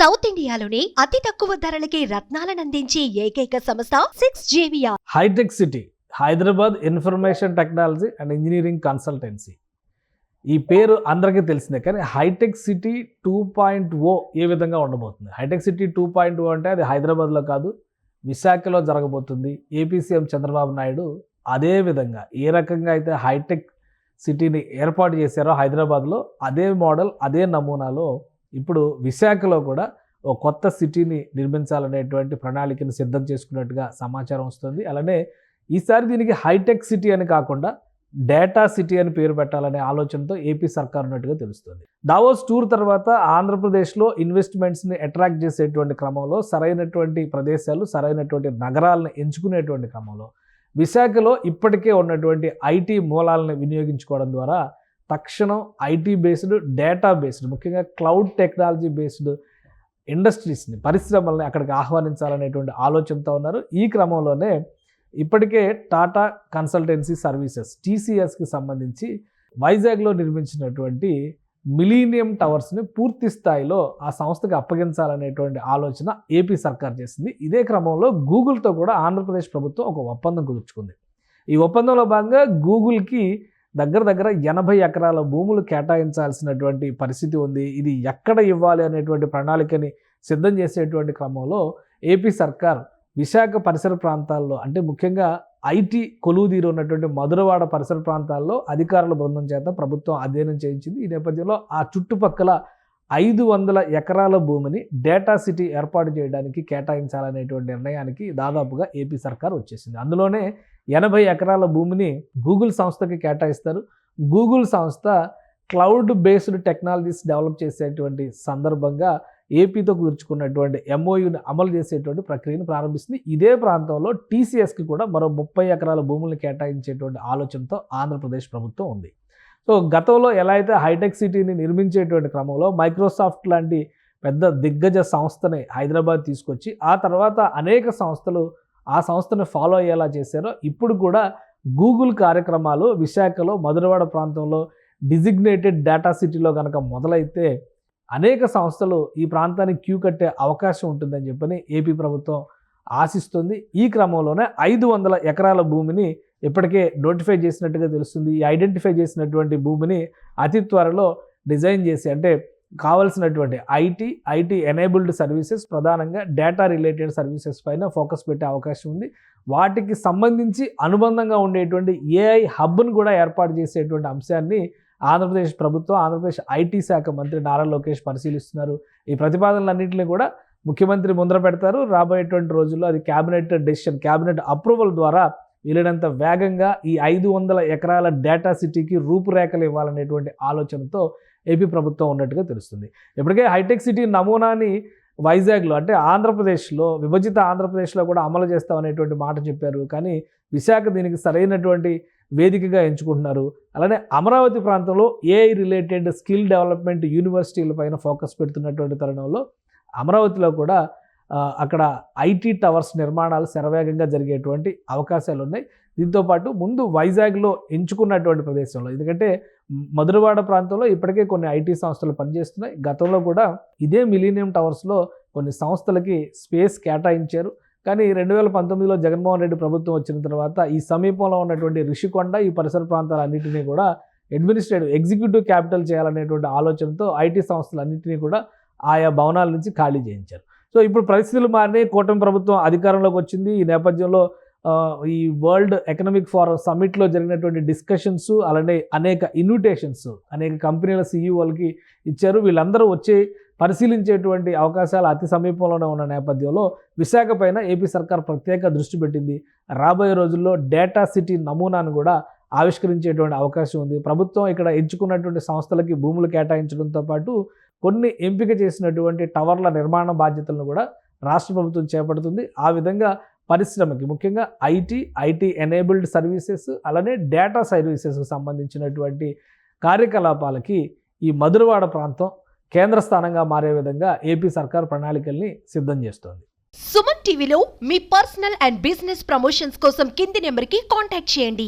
South ఇండియాలోనే అతి తక్కువ ధరలకి రత్నాలనందించే ఏకైక సంస్థ 6JVR. Hi tech city Hyderabad information technology and engineering consultancy. ఈ పేరు అందరికీ తెలిసిందే, కానీ హైటెక్ సిటీ 2.0 ఏ విధంగా ఉండబోతుంది? హైటెక్ సిటీ 2.0 అంటే అది హైదరాబాద్లో కాదు, విశాఖలో జరగబోతుంది. ఏపీ సీఎం చంద్రబాబు నాయుడు అదే విధంగా ఏ రకంగా అయితే హైటెక్ సిటీని ఏర్పాటు చేశారో హైదరాబాద్లో, అదే మోడల్ అదే నమూనాలో ఇప్పుడు విశాఖలో కూడా ఒక కొత్త సిటీని నిర్మించాలనేటువంటి ప్రణాళికను సిద్ధం చేసుకున్నట్టుగా సమాచారం వస్తుంది. అలానే ఈసారి దీనికి హైటెక్ సిటీ అని కాకుండా డేటా సిటీ అని పేరు పెట్టాలనే ఆలోచనతో ఏపీ సర్కార్ ఉన్నట్టుగా తెలుస్తుంది. దావోస్ టూర్ తర్వాత ఆంధ్రప్రదేశ్లో ఇన్వెస్ట్మెంట్స్ని అట్రాక్ట్ చేసేటువంటి క్రమంలో సరైనటువంటి ప్రదేశాలు, సరైనటువంటి నగరాలను ఎంచుకునేటువంటి క్రమంలో విశాఖలో ఇప్పటికే ఉన్నటువంటి ఐటీ మూలాలను వినియోగించుకోవడం ద్వారా తక్షణం ఐటీ బేస్డ్, డేటా బేస్డ్, ముఖ్యంగా క్లౌడ్ టెక్నాలజీ బేస్డ్ ఇండస్ట్రీస్ని, పరిశ్రమల్ని అక్కడికి ఆహ్వానించాలనేటువంటి ఆలోచనతో ఉన్నారు. ఈ క్రమంలోనే ఇప్పటికే టాటా కన్సల్టెన్సీ సర్వీసెస్ TCSకి సంబంధించి వైజాగ్లో నిర్మించినటువంటి మిలీనియం టవర్స్ని పూర్తి స్థాయిలో ఆ సంస్థకి అప్పగించాలనేటువంటి ఆలోచన ఏపీ సర్కార్ చేసింది. ఇదే క్రమంలో గూగుల్తో కూడా ఆంధ్రప్రదేశ్ ప్రభుత్వం ఒక ఒప్పందం కుదుర్చుకుంది. ఈ ఒప్పందంలో భాగంగా గూగుల్కి దగ్గర 80 ఎకరాల భూములు కేటాయించాల్సినటువంటి పరిస్థితి ఉంది. ఇది ఎక్కడ ఇవ్వాలి అనేటువంటి ప్రణాళికని సిద్ధం చేసేటువంటి క్రమంలో ఏపీ సర్కార్ విశాఖ పరిసర ప్రాంతాల్లో, అంటే ముఖ్యంగా ఐటీ కొలువుదీరు ఉన్నటువంటి మధురవాడ పరిసర ప్రాంతాల్లో అధికారుల బృందం చేత ప్రభుత్వం అధ్యయనం చేయించింది. ఈ నేపథ్యంలో ఆ చుట్టుపక్కల 500 ఎకరాల భూమిని డేటా సిటీ ఏర్పాటు చేయడానికి కేటాయించాలనేటువంటి నిర్ణయానికి దాదాపుగా ఏపీ సర్కార్ వచ్చేసింది. అందులోనే 80 ఎకరాల భూమిని గూగుల్ సంస్థకి కేటాయిస్తారు. గూగుల్ సంస్థ క్లౌడ్ బేస్డ్ టెక్నాలజీస్ డెవలప్ చేసేటువంటి సందర్భంగా ఏపీతో కూర్చుకున్నటువంటి MOUని అమలు చేసేటువంటి ప్రక్రియను ప్రారంభిస్తుంది. ఇదే ప్రాంతంలో TCSకి కూడా మరో 30 ఎకరాల భూములను కేటాయించేటువంటి ఆలోచనతో ఆంధ్రప్రదేశ్ ప్రభుత్వం ఉంది. సో గతంలో ఎలా అయితే హైటెక్ సిటీని నిర్మించేటువంటి క్రమంలో మైక్రోసాఫ్ట్ లాంటి పెద్ద దిగ్గజ సంస్థని హైదరాబాద్ తీసుకొచ్చి ఆ తర్వాత అనేక సంస్థలు ఆ సంస్థను ఫాలో అయ్యేలా చేశారో, ఇప్పుడు కూడా గూగుల్ కార్యక్రమాలు విశాఖలో మధురవాడ ప్రాంతంలో డిజిగ్నేటెడ్ డేటా సిటీలో కనుక మొదలైతే అనేక సంస్థలు ఈ ప్రాంతానికి క్యూ కట్టే అవకాశం ఉంటుందని చెప్పని ఏపీ ప్రభుత్వం ఆశిస్తుంది. ఈ క్రమంలోనే 500 ఎకరాల భూమిని ఇప్పటికే నోటిఫై చేసినట్టుగా తెలుస్తుంది. ఈ ఐడెంటిఫై చేసినటువంటి భూమిని అతి త్వరలో డిజైన్ చేసి, అంటే కావాల్సినటువంటి ఐటీ ఎనేబుల్డ్ సర్వీసెస్, ప్రధానంగా డేటా రిలేటెడ్ సర్వీసెస్ పైన ఫోకస్ పెట్టే అవకాశం ఉంది. వాటికి సంబంధించి అనుబంధంగా ఉండేటువంటి AI హబ్ను కూడా ఏర్పాటు చేసేటువంటి అంశాన్ని ఆంధ్రప్రదేశ్ ప్రభుత్వం, ఆంధ్రప్రదేశ్ ఐటీ శాఖ మంత్రి నారా లోకేష్ పరిశీలిస్తున్నారు. ఈ ప్రతిపాదనలన్నింటినీ కూడా ముఖ్యమంత్రి ముందర పెడతారు. రాబోయేటువంటి రోజుల్లో అది క్యాబినెట్ అప్రూవల్ ద్వారా వీలైనంత వేగంగా ఈ 500 ఎకరాల డేటా సిటీకి రూపురేఖలు ఇవ్వాలనేటువంటి ఆలోచనతో ఏపీ ప్రభుత్వం ఉన్నట్టుగా తెలుస్తుంది. ఇప్పటికే హైటెక్ సిటీ నమూనాని వైజాగ్లో, అంటే ఆంధ్రప్రదేశ్లో, విభజిత ఆంధ్రప్రదేశ్లో కూడా అమలు చేస్తామనేటువంటి మాట చెప్పారు. కానీ విశాఖ దీనికి సరైనటువంటి వేదికగా ఎంచుకుంటున్నారు. అలానే అమరావతి ప్రాంతంలో AI రిలేటెడ్ స్కిల్ డెవలప్మెంట్ యూనివర్సిటీల పైన ఫోకస్ పెడుతున్నటువంటి తరుణంలో అమరావతిలో కూడా అక్కడ ఐటీ టవర్స్ నిర్మాణాలు శరవేగంగా జరిగేటువంటి అవకాశాలు ఉన్నాయి. దీంతోపాటు ముందు వైజాగ్లో ఎంచుకున్నటువంటి ప్రదేశంలో, ఎందుకంటే మధురవాడ ప్రాంతంలో ఇప్పటికే కొన్ని ఐటీ సంస్థలు పనిచేస్తున్నాయి. గతంలో కూడా ఇదే మిలీనియం టవర్స్లో కొన్ని సంస్థలకి స్పేస్ కేటాయించారు. కానీ 2019లో జగన్మోహన్ రెడ్డి ప్రభుత్వం వచ్చిన తర్వాత ఈ సమీపంలో ఉన్నటువంటి రిషికొండ, ఈ పరిసర ప్రాంతాలన్నింటినీ కూడా ఎగ్జిక్యూటివ్ క్యాపిటల్ చేయాలనేటువంటి ఆలోచనతో ఐటీ సంస్థలన్నింటినీ కూడా ఆయా భవనాల నుంచి ఖాళీ చేయించారు. సో ఇప్పుడు పరిస్థితులు మారినాయి. కూటమి ప్రభుత్వం అధికారంలోకి వచ్చింది. ఈ నేపథ్యంలో ఈ వరల్డ్ ఎకనామిక్ ఫోరం సమ్మిట్లో జరిగినటువంటి డిస్కషన్స్, అలానే అనేక ఇన్విటేషన్స్ అనేక కంపెనీల CEOలకి ఇచ్చారు. వీళ్ళందరూ వచ్చి పరిశీలించేటువంటి అవకాశాలు అతి సమీపంలోనే ఉన్న నేపథ్యంలో విశాఖ పైన ఏపీ సర్కార్ ప్రత్యేక దృష్టి పెట్టింది. రాబోయే రోజుల్లో డేటా సిటీ నమూనాను కూడా ఆవిష్కరించేటువంటి అవకాశం ఉంది. ప్రభుత్వం ఇక్కడ ఎంచుకున్నటువంటి సంస్థలకి భూములు కేటాయించడంతో పాటు కొన్ని ఎంపిక చేసినటువంటి టవర్ల నిర్మాణ బాధ్యతలను కూడా రాష్ట్ర ప్రభుత్వం చేపడుతుంది. ఆ విధంగా పరిశ్రమకి, ముఖ్యంగా ఐటీ ఎనేబుల్డ్ సర్వీసెస్, అలానే డేటా సర్వీసెస్కి సంబంధించినటువంటి కార్యకలాపాలకి ఈ మధురవాడ ప్రాంతం కేంద్ర స్థానంగా మారే విధంగా ఏపీ సర్కార్ ప్రణాళికల్ని సిద్ధం చేస్తోంది. సుమన్ టీవీలో మీ పర్సనల్ అండ్ బిజినెస్ ప్రమోషన్స్ కోసం కింది నెంబర్కి కాంటాక్ట్ చేయండి.